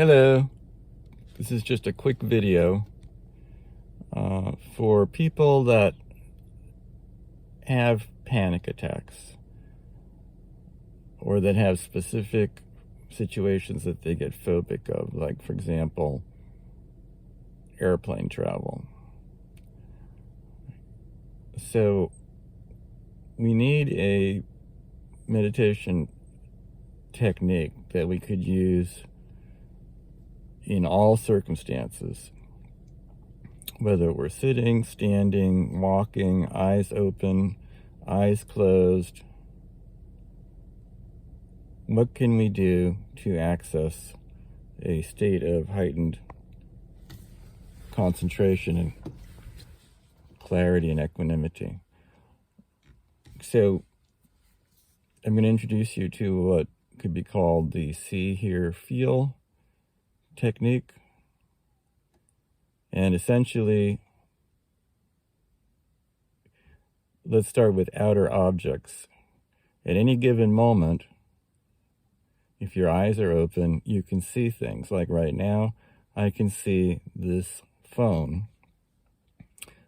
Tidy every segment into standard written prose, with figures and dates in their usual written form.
Hello, this is just a quick video for people that have panic attacks or that have specific situations that they get phobic of, like, for example, airplane travel. So we need a meditation technique that we could use in all circumstances, whether we're sitting, standing, walking, eyes open, eyes closed. What can we do to access a state of heightened concentration and clarity and equanimity? So I'm going to introduce you to what could be called the see, hear, feel technique. And essentially, let's start with outer objects. At any given moment, if your eyes are open, you can see things. Like right now, I can see this phone.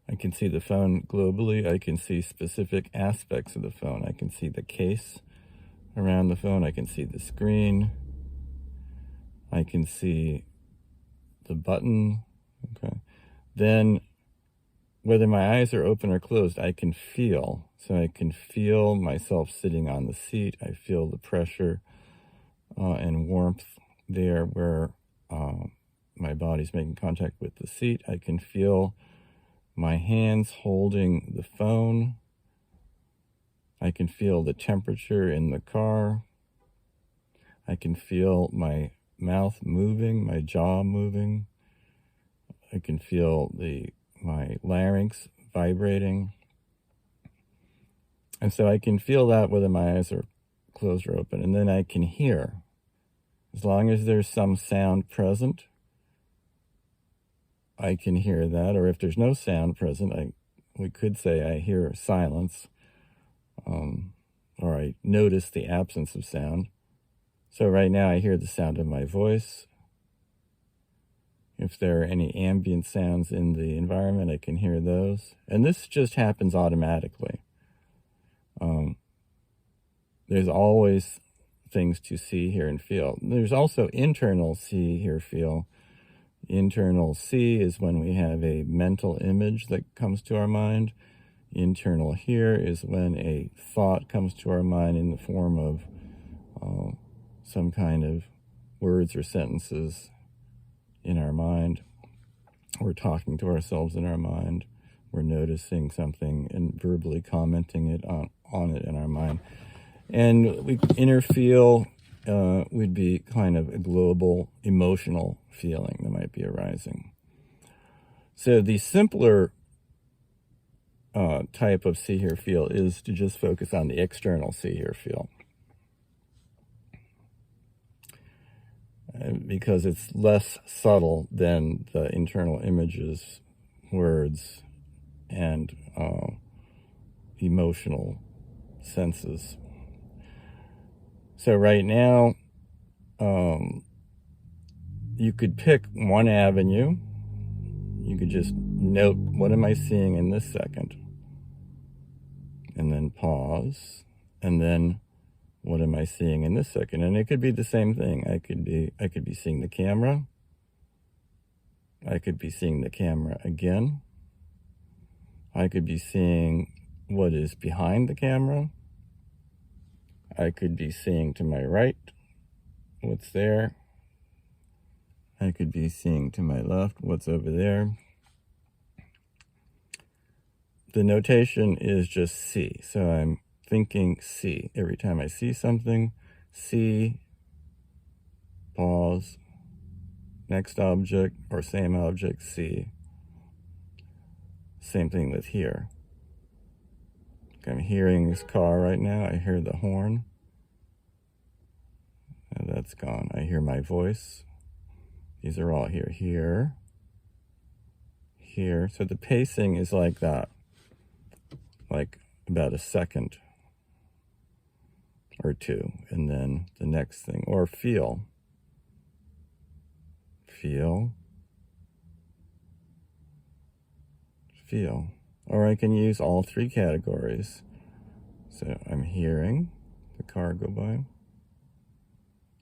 I can see the phone globally. I can see specific aspects of the phone. I can see the case around the phone. I can see the screen. I can see the button. Okay. Then, whether my eyes are open or closed, I can feel. So I can feel myself sitting on the seat. I feel the pressure and warmth there where my body's making contact with the seat. I can feel my hands holding the phone. I can feel the temperature in the car. I can feel my mouth moving, my jaw moving. I can feel my larynx vibrating. And so I can feel that whether my eyes are closed or open. And then I can hear. As long as there's some sound present, I can hear that. Or if there's no sound present, we could say I hear silence, or I notice the absence of sound. So right now I hear the sound of my voice. If there are any ambient sounds in the environment, I can hear those. And this just happens automatically. There's always things to see, hear, and feel. There's also internal see, hear, feel. Internal see is when we have a mental image that comes to our mind. Internal hear is when a thought comes to our mind in the form of some kind of words or sentences in our mind. We're talking to ourselves in our mind. We're noticing something and verbally commenting it on it in our mind. And inner feel would be kind of a global emotional feeling that might be arising. So the simpler type of see, hear, feel is to just focus on the external see, hear, feel. Because it's less subtle than the internal images, words, and emotional senses. So right now, you could pick one avenue. You could just note, what am I seeing in this second? And then pause, and then what am I seeing in this second? And it could be the same thing. I could be seeing the camera. I could be seeing the camera again. I could be seeing what is behind the camera. I could be seeing to my right what's there. I could be seeing to my left what's over there. The notation is just see. So I'm thinking see. Every time I see something, see, pause, next object or same object, see. Same thing with hear. I'm hearing this car right now. I hear the horn. And that's gone. I hear my voice. These are all here. Here. Here. So the pacing is like that. Like about a second or two. And then the next thing. Or feel. feel, feel. Or I can use all three categories. So I'm hearing the car go by.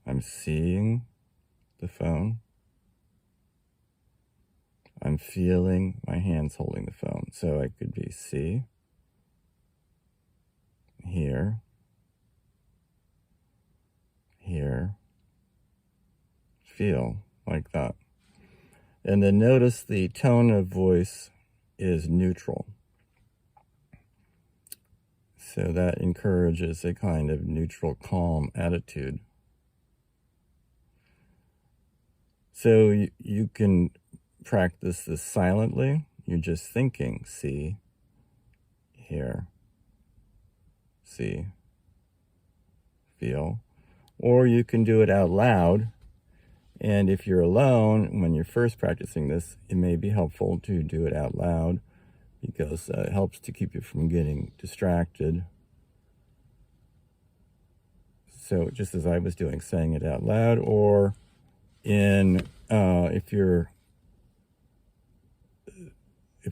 I'm seeing the phone. I'm feeling my hands holding the phone. So I could be see, hear, feel, like that. And then notice the tone of voice is neutral. So that encourages a kind of neutral, calm attitude. So you can practice this silently. You're just thinking, see, hear, see, feel. Or you can do it out loud. And if you're alone, when you're first practicing this, it may be helpful to do it out loud because it helps to keep you from getting distracted. So just as I was doing, saying it out loud, or if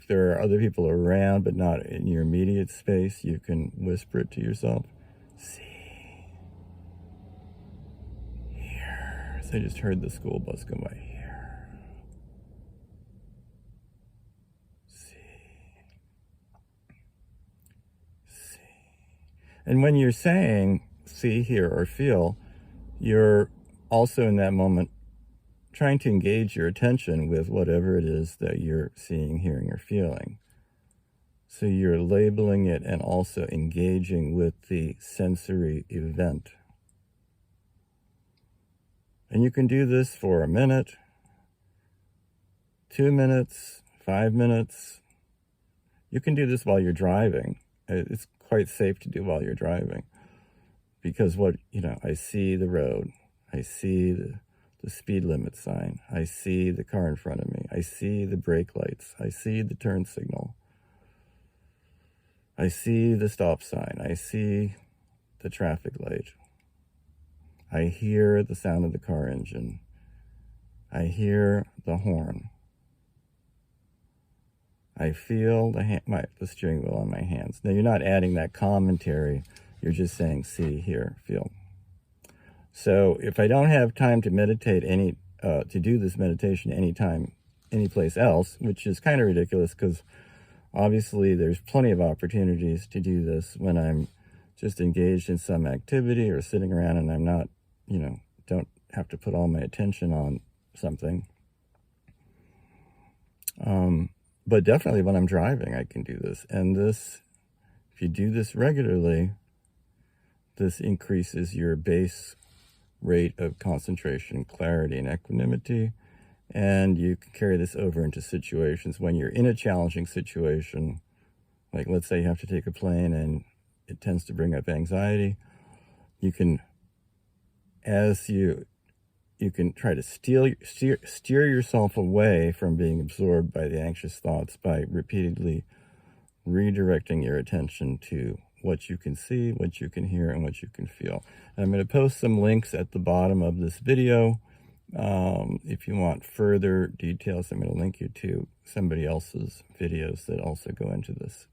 there are other people around but not in your immediate space, you can whisper it to yourself. See, hear. So I just heard the school bus go by. Hear, see, see. And when you're saying see, hear, or feel, you're also in that moment trying to engage your attention with whatever it is that you're seeing, hearing, or feeling. So you're labeling it and also engaging with the sensory event. And you can do this for a minute, 2 minutes, 5 minutes. You can do this while you're driving. It's quite safe to do while you're driving. Because I see the road. I see the speed limit sign. I see the car in front of me. I see the brake lights. I see the turn signal. I see the stop sign. I see the traffic light. I hear the sound of the car engine. I hear the horn. I feel the steering wheel on my hands. Now, you're not adding that commentary. You're just saying, see, hear, feel. So if I don't have time to meditate to do this meditation anytime, anyplace else, which is kind of ridiculous because obviously there's plenty of opportunities to do this when I'm just engaged in some activity or sitting around and I'm not, don't have to put all my attention on something. But definitely when I'm driving, I can do this. And if you do this regularly, this increases your base rate of concentration, clarity, and equanimity. And you can carry this over into situations when you're in a challenging situation. Like, let's say you have to take a plane and it tends to bring up anxiety. You can try to steer yourself away from being absorbed by the anxious thoughts by repeatedly redirecting your attention to what you can see, what you can hear, and what you can feel. And I'm going to post some links at the bottom of this video. If you want further details, I'm going to link you to somebody else's videos that also go into this.